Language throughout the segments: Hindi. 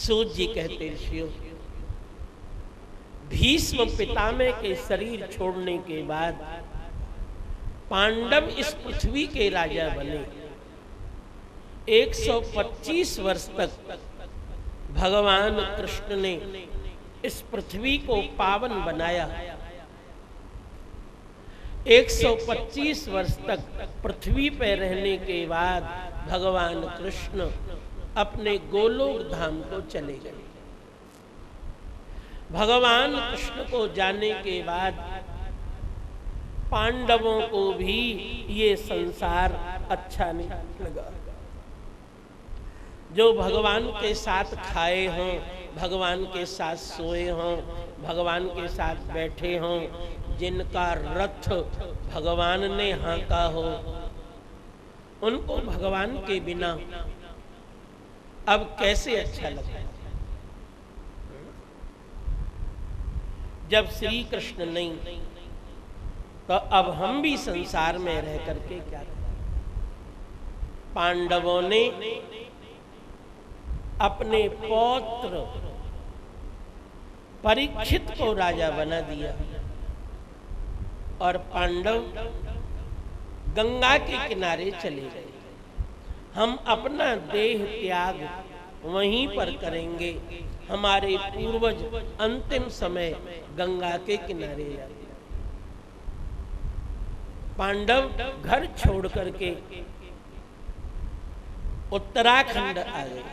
सूत जी कहते ऋषियों, भीष्म पितामह के शरीर छोड़ने के बाद पांडव इस पृथ्वी के राजा बने। 125 वर्ष तक भगवान कृष्ण ने इस पृथ्वी को पावन बनाया। 125 वर्ष तक पृथ्वी पर रहने के बाद भगवान कृष्ण अपने गोलोक धाम को चले गए। भगवान कृष्ण को जाने के बाद पांडवों को भी ये संसार अच्छा नहीं लगा। जो भगवान के साथ खाए हों, भगवान के साथ सोए हों, भगवान के साथ बैठे हों, जिनका रथ भगवान ने हाँका हो, उनको भगवान के बिना अब कैसे अच्छा लगता है। जब श्री कृष्ण नहीं तो अब हम भी संसार में रह करके क्या करें। पांडवों ने अपने पौत्र परीक्षित को राजा बना दिया और पांडव गंगा के किनारे चले गए। हम अपना देह त्याग वहीं पर करेंगे। हमारे पूर्वज अंतिम समय गंगा के किनारे जाते। पांडव घर छोड़ करके उत्तराखंड आ गए।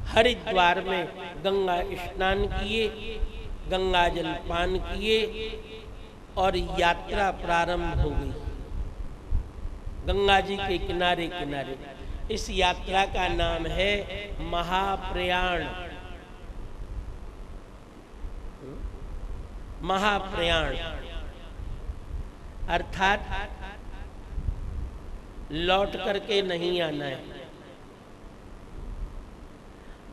हरिद्वार में गंगा स्नान किए, गंगा जल पान किए और यात्रा प्रारंभ हो गई गंगा जी के किनारे किनारे। इस यात्रा का नाम है महाप्रयाण। महाप्रयाण अर्थात लौट करके नहीं आना है।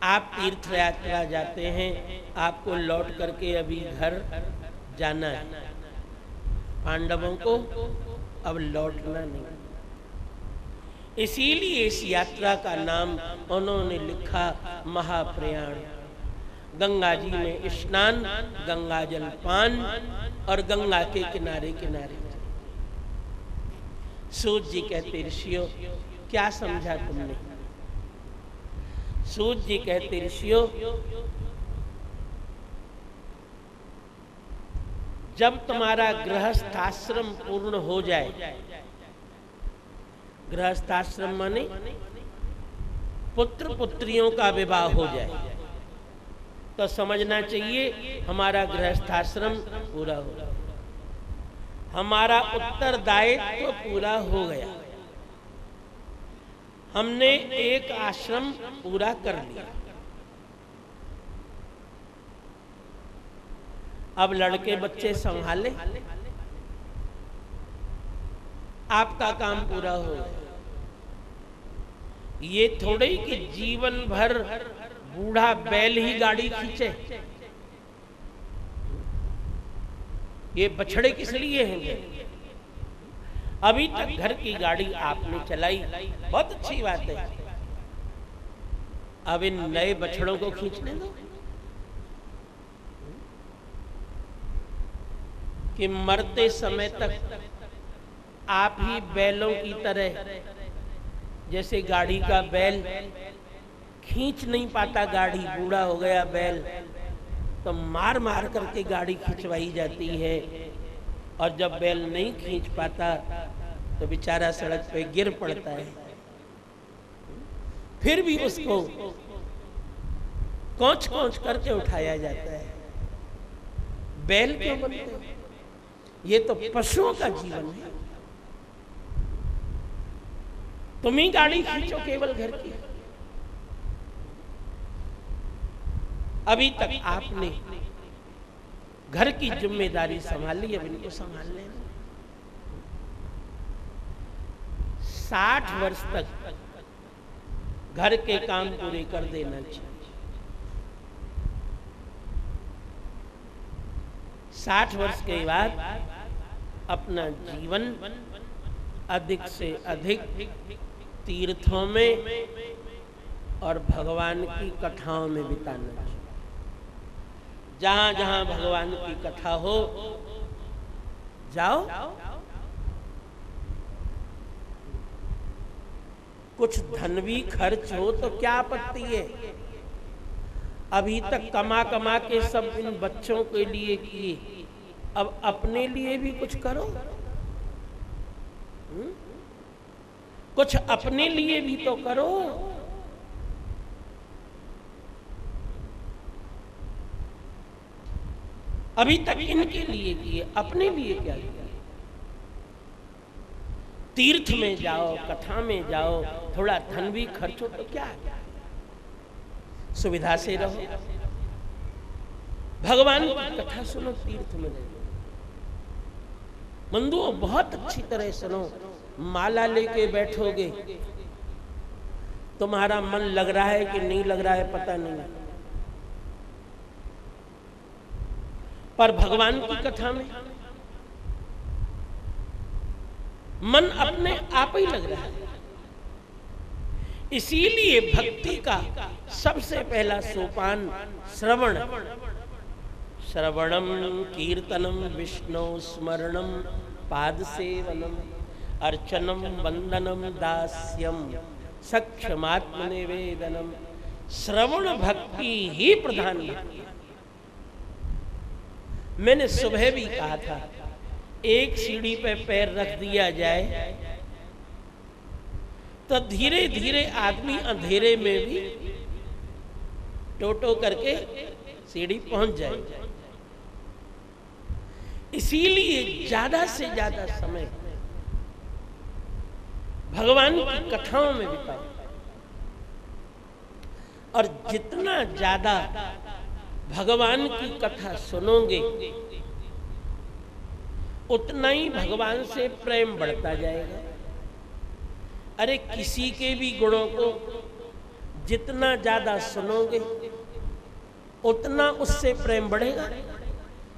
आप तीर्थ यात्रा जाते हैं, आपको लौट करके अभी घर जाना है। पांडवों को अब लौटना नहीं। इसीलिए इस यात्रा का नाम उन्होंने लिखा महाप्रयाण। गंगा जी में स्नान, गंगा जल पान और गंगा के किनारे किनारे। सूत जी कहते ऋषियों, क्या समझा तुमने? सूत जी कहते ऋषियों, जब तुम्हारा गृहस्थाश्रम पूर्ण हो जाए, गृहस्थाश्रम माने पुत्र पुत्रियों का विवाह हो जाए, तो समझना चाहिए हमारा गृहस्थाश्रम पूरा हो गया, हमारा उत्तरदायित्व पूरा हो गया। हमने एक आश्रम पूरा कर लिया। अब लड़के बच्चे संभाले, आपका काम पूरा हो गया। ये थोड़े ही कि जीवन भर बूढ़ा बैल ही गाड़ी खींचे। ये बछड़े किस लिए हैं? अभी तक घर की गाड़ी आपने चलाई, बहुत अच्छी बात है। अब इन नए बछड़ों को खींचने दो कि मरते समय तक आप ही बैलों की तरह, जैसे गाड़ी का बैल खींच नहीं पाता गाड़ी, बूढ़ा हो गया बैल, तो मार मार करके गाड़ी खिंचवाई जाती है। और जब बैल नहीं खींच पाता तो बेचारा सड़क पे गिर पड़ता है। फिर भी उसको कौच कौच करके उठाया जाता है। बैल क्यों बनते? ये तो पशुओं का जीवन है। तुम ही गाड़ी खींचो केवल घर की। अभी तक आपने घर की जिम्मेदारी संभाली, अब इनको संभाल लेना। 60 वर्ष तक घर के काम पूरे कर देना चाहिए। 60 वर्ष के बाद अपना जीवन अधिक से अधिक तीर्थों में और भगवान की कथाओं में बिताना चाहिए। जहां जहां भगवान की कथा हो जाओ, कुछ धन भी खर्च हो तो क्या आपत्ति है। अभी तक कमा कमा के सब इन बच्चों के लिए किए, अब अपने लिए भी कुछ करो। कुछ अपने लिए भी तो करो। अभी तक इनके लिए किए, अपने लिए क्या किया। तीर्थ में जाओ, कथा में जाओ, थोड़ा धन भी खर्च हो तो क्या है, सुविधा से रहो, भगवान की कथा सुनो, तीर्थ में रहो। बंधुओं बहुत अच्छी तरह सुनो। माला लेके बैठोगे, तुम्हारा मन लग रहा है कि नहीं लग रहा है पता नहीं, पर भगवान की कथा में मन अपने आप ही लग रहा है। इसीलिए भक्ति का सबसे पहला सोपान श्रवण, श्रवणम कीर्तनम विष्णु स्मरणम पाद सेवनम अर्चनम वंदनम दास्यम सक्षमात्म निवेदनम। श्रवण भक्ति ही प्रधान भक्ति है। मैंने सुबह भी कहा था, एक सीढ़ी पे पैर रख दिया जाए तो धीरे धीरे आदमी अंधेरे में भी टोटो करके सीढ़ी पहुंच जाए। इसीलिए ज्यादा से ज्यादा समय भगवान की कथाओं में बिताओ, और जितना ज्यादा भगवान की कथा सुनोगे उतना ही भगवान से प्रेम बढ़ता जाएगा। अरे किसी के भी गुणों को जितना ज्यादा सुनोगे उतना उससे प्रेम बढ़ेगा,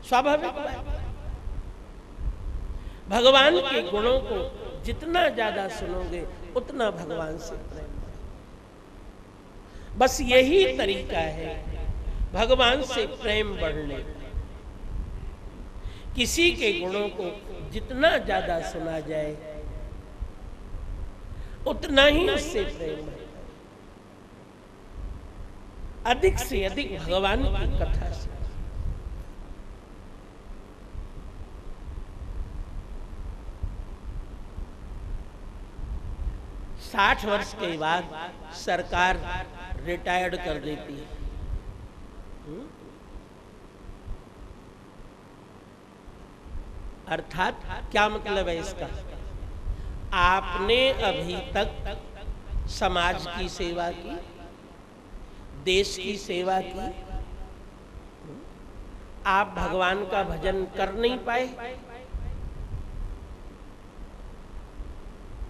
स्वाभाविक बात। भगवान के गुणों को जितना ज्यादा सुनोगे उतना भगवान से प्रेम बढ़ेगा। बस यही तरीका है भगवान से प्रेम बढ़ने का। किसी के गुणों को जितना ज्यादा सुना जाए उतना ही उससे प्रेम बढ़ता है। अधिक से अधिक भगवान की कथा से। 60 वर्ष के बाद सरकार रिटायर्ड कर देती है। अर्थात क्या मतलब है इसका? आपने अभी तक समाज की सेवा की, देश की सेवा की, आप भगवान का भजन कर नहीं पाए,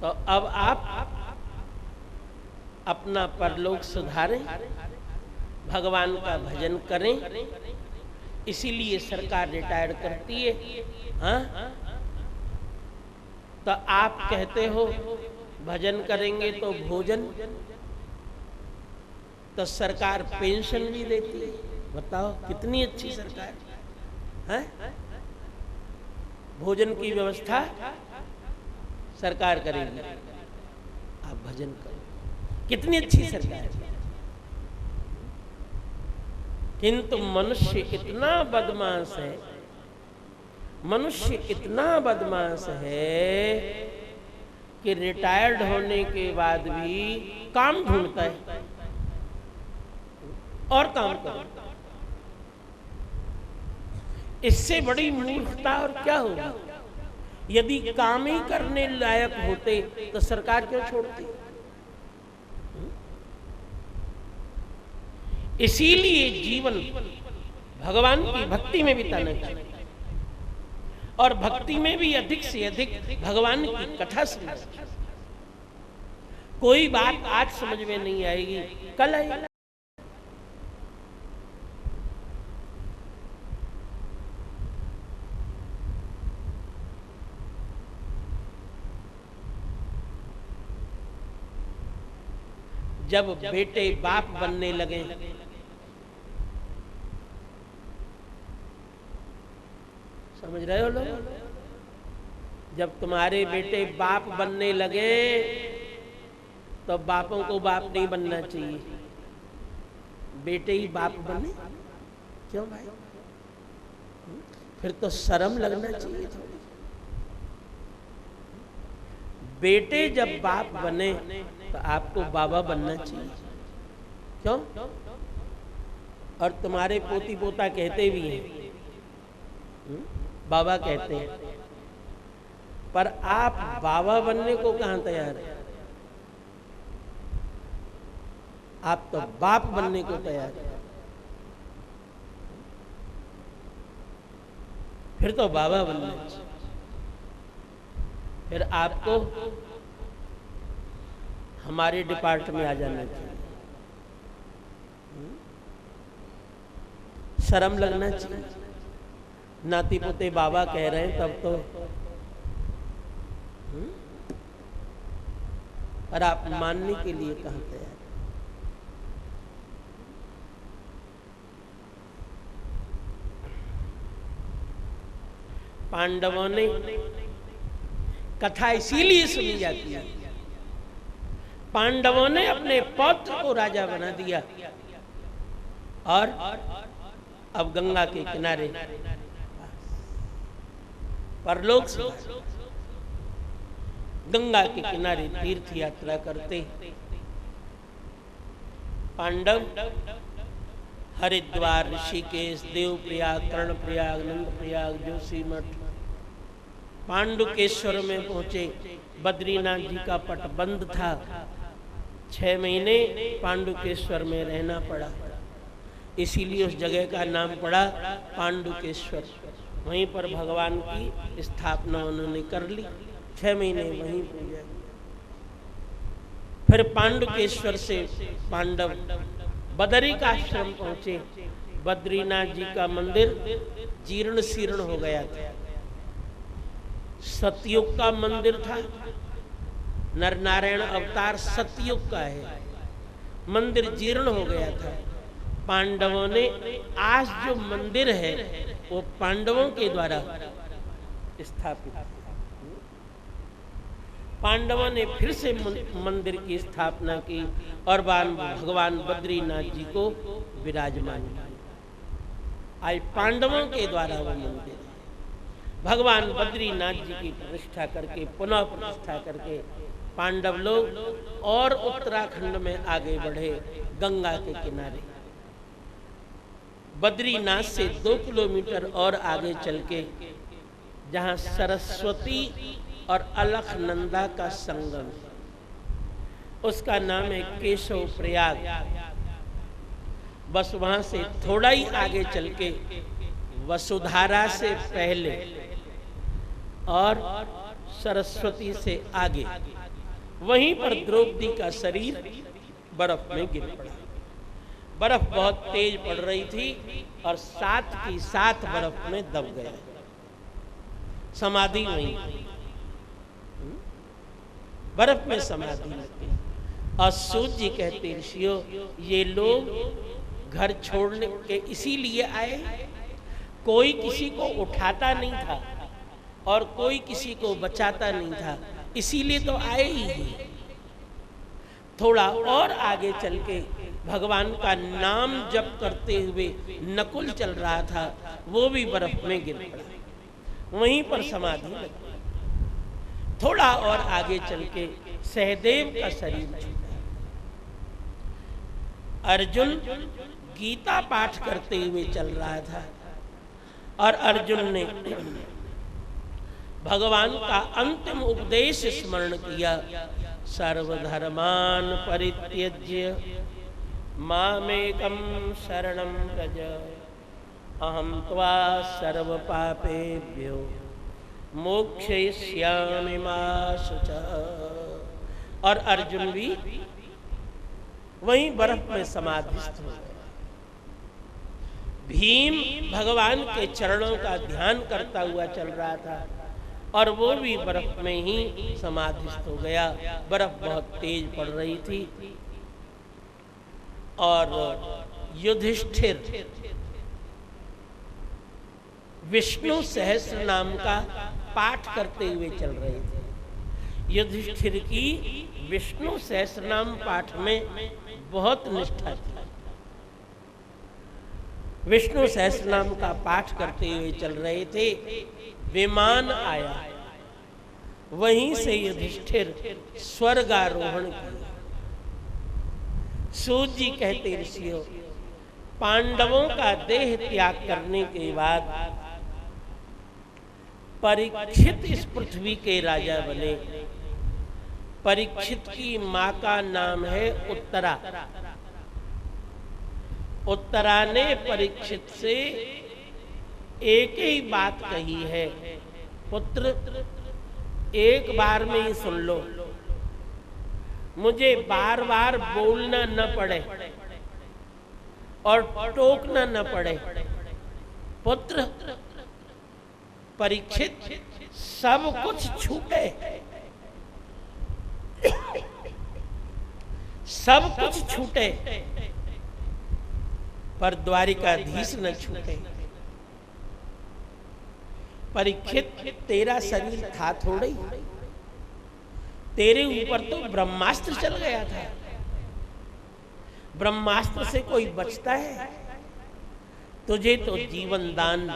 तो अब आप अपना परलोक सुधारें, भगवान का भजन करें। इसीलिए सरकार रिटायर करती है। हाँ, तो आप कहते हो भजन करेंगे तो भोजन, तो सरकार पेंशन भी देती है। बताओ कितनी अच्छी सरकार है। भोजन की व्यवस्था सरकार करेगी, आप भजन करो। कितनी अच्छी सरकार है। किंतु मनुष्य इतना बदमाश है, मनुष्य इतना बदमाश है कि रिटायर्ड होने के बाद भी काम ढूंढता है और काम करता है। इससे बड़ी मूर्खता और क्या होगी? यदि काम ही करने लायक होते तो सरकार क्यों छोड़ती? इसीलिए जीवन भगवान की भक्ति में बिताना चाहिए, और भक्ति में भी अधिक से अधिक भगवान की कथा सुनना। कोई बात आज समझ में नहीं आएगी, कल आएगी। जब बेटे बाप बनने लगे, समझ रहे हो लोग? जब तुम्हारे बेटे बाप बनने लगे तो बापों को बाप नहीं बनना चाहिए, बेटे ही बाप बने। क्यों भाई? फिर तो शर्म लगना चाहिए थोड़ी। बेटे जब बाप बने तो आपको बाबा बनना चाहिए। क्यों? और तुम्हारे पोती पोता कहते भी हैं, बाबा कहते हैं, पर आप बाबा बनने को कहां तैयार हैं? आप तो बाप बनने को तैयार हैं। फिर तो बाबा बनना चाहिए। फिर आपको हमारे डिपार्टमेंट में आ जाना चाहिए। शर्म लगना चाहिए। नाती पोते बाबा कह रहे हैं तब तो, और आप मानने के लिए कहां तैयार? पांडवों ने, कथा इसीलिए सुनी जाती है, पांडवों ने अपने पौत्र को राजा बना दिया और अब गंगा के किनारे परलोक से गंगा के किनारे तीर्थ यात्रा करते पांडव हरिद्वार, ऋषिकेश, देवप्रयाग, कर्णप्रयाग, नंदप्रयाग, जोशीमठ, पांडुकेश्वर में पहुंचे। बद्रीनाथ जी का पट बंद था, 6 महीने पांडुकेश्वर में रहना पड़ा, इसीलिए उस जगह का नाम पड़ा पांडुकेश्वर। वहीं पर भगवान की स्थापना उन्होंने कर ली, 6 महीने वहीं पूजा। फिर पांडुकेश्वर से पांडव बदरी का आश्रम पहुंचे। बद्रीनाथ जी का मंदिर जीर्ण शीर्ण हो गया था, सतयुग का मंदिर था, नर नारायण अवतार सतयुग का है, मंदिर जीर्ण हो गया था। पांडवों ने आज जो मंदिर है वो पांडवों के द्वारा स्थापित, पांडवों ने फिर से मंदिर की स्थापना की और भगवान बद्रीनाथ जी को विराजमान किया। आज पांडवों के द्वारा वो मंदिर, भगवान बद्रीनाथ जी की प्रतिष्ठा करके, पुनः प्रतिष्ठा करके पांडव लोग और उत्तराखंड में आगे बढ़े, गंगा के किनारे। बद्रीनाथ से 2 किलोमीटर और आगे चल के जहाँ सरस्वती और अलखनंदा का संगम, उसका नाम है केशव प्रयाग। बस वहां से थोड़ा ही आगे चल के वसुधारा से पहले और सरस्वती से आगे, वहीं पर द्रौपदी का शरीर बर्फ में गिर पड़ा। बर्फ बहुत तेज पड़ रही थी और साथ की साथ बर्फ में दब गया, समाधि वहीं, बर्फ में समाधि लगी। और सूत जी कहते ऋषियों, ये लोग घर छोड़ने के इसीलिए आए, कोई किसी को उठाता नहीं था और कोई किसी को बचाता नहीं था, इसीलिए तो आए ही। थोड़ा और आगे चल के भगवान का नाम जप करते हुए नकुल चल रहा था, वो भी बर्फ में गिर पड़ा, वहीं पर समाधि लगी। थोड़ा और आगे चल के सहदेव का शरीर छूटा। अर्जुन गीता पाठ करते हुए चल रहा था और अर्जुन ने भगवान का अंतिम उपदेश स्मरण किया, सर्वधर्मान परित्यज्य मामेकं शरणं व्रज अहं त्वा सर्व पापेभ्यो मोक्षयिष्यामि मा शुचः। और अर्जुन भी वहीं बर्फ में समाधिस्थ हो गए। भीम भगवान के चरणों का ध्यान करता हुआ चल रहा था और वो भी बर्फ में ही समाधिस्थ हो गया। बर्फ बहुत तेज पड़ रही थी। और युधिष्ठिर विष्णु सहस्त्र नाम का पाठ करते हुए चल रहे थे। युधिष्ठिर की विष्णु सहस्त्र नाम पाठ में बहुत निष्ठा थी। विष्णु सहस्त्र नाम का पाठ करते हुए चल रहे थे, विमान आया, वहीं से युधिष्ठिर स्वर्गारोहण किया। सूत जी कहते ऋषियों, पांडवों का देह त्याग करने के बाद परीक्षित इस पृथ्वी के राजा बने। परीक्षित की मां का नाम है उत्तरा। उत्तरा ने परीक्षित से एक ही बात कही है, पुत्र एक बार में ही सुन लो, मुझे बार बार बोलना न पड़े और टोकना न पड़े। पुत्र परीक्षित, सब कुछ छूटे, सब कुछ छूटे, पर द्वारिकाधीश न छूटे। परीक्षित, तेरा शरीर था थोड़ा ही, तेरे ऊपर तो ब्रह्मास्त्र चल गया था। ब्रह्मास्त्र से कोई बचता है? तुझे तो जीवन दान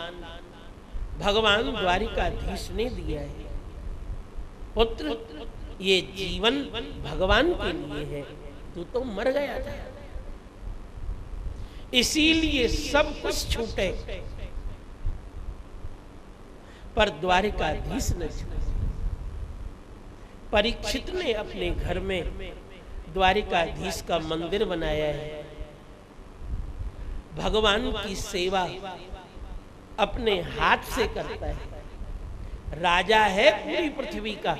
भगवान द्वारिकाधीश ने दिया है। पुत्र, ये जीवन भगवान के लिए है, तू तो मर गया था, इसीलिए सब कुछ छूटे, पर द्वारिकाधीश न छूटे। परीक्षित ने अपने घर में द्वारिकाधीश का मंदिर बनाया है। भगवान की सेवा अपने हाथ से करता है। राजा है पूरी पृथ्वी का,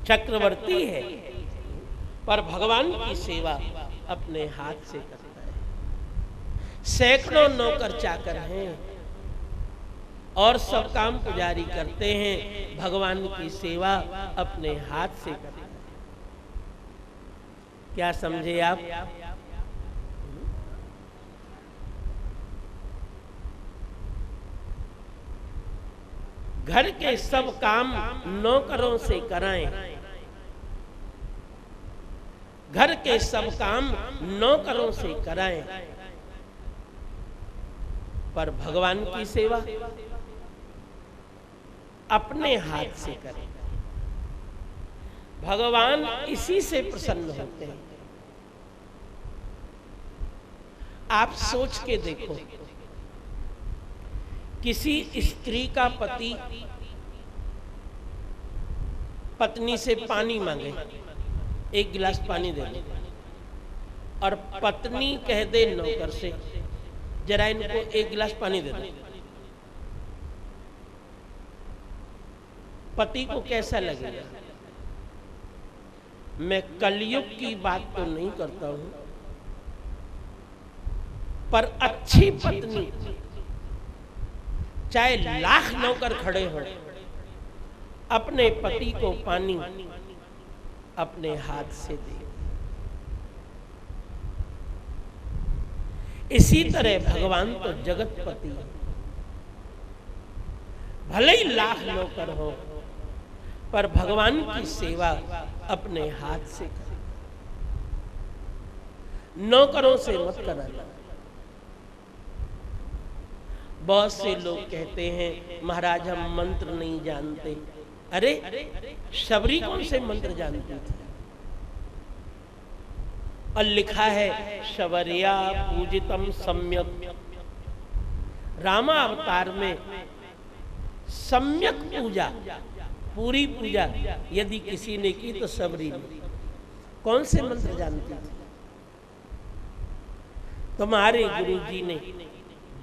चक्रवर्ती है, पर भगवान की सेवा अपने हाथ से करता है। सैकड़ों नौकर चाकर हैं और सब काम पुजारी करते हैं, भगवान की सेवा अपने हाथ से करते हैं। क्या समझे आप? घर के सब काम नौकरों से कराएं, घर के सब काम नौकरों से कराएं, पर भगवान की सेवा अपने हाथ से करें। भगवान इसी से प्रसन्न होते हैं। आप सोच के देखो, किसी स्त्री का पति पत्नी से पानी मांगे, एक गिलास पानी दे दे, और पत्नी कह दे नौकर से, जरा इनको एक गिलास पानी दे दो, पति को कैसा लगेगा? मैं कलयुग की बात तो नहीं करता हूं, पर अच्छी पत्नी चाहे लाख नौकर खड़े हो, अपने पति को पानी अपने हाथ से दे। इसी तरह भगवान तो जगतपति है, भले ही लाख नौकर हो, पर भगवान की सेवा अपने हाथ से करें, नौकरों से मत कराना। बहुत से लोग कहते हैं महाराज हम मंत्र नहीं जानते। अरे शबरी कौन से मंत्र जानती थी? और लिखा है शबर्या पूजितम सम्यक। रामा अवतार में सम्यक पूजा, पूरी पूजा यदि किसी ने की तो शबरी ने। कौन से मंत्र जानती थी? तुम्हारे गुरु जी ने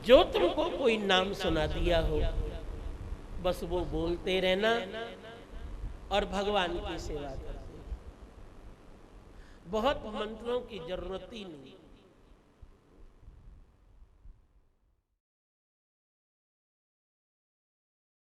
जो तुमको कोई नाम सुना दिया हो, बस वो बोलते रहना और भगवान की सेवा करते। बहुत मंत्रों की जरूरत ही नहीं।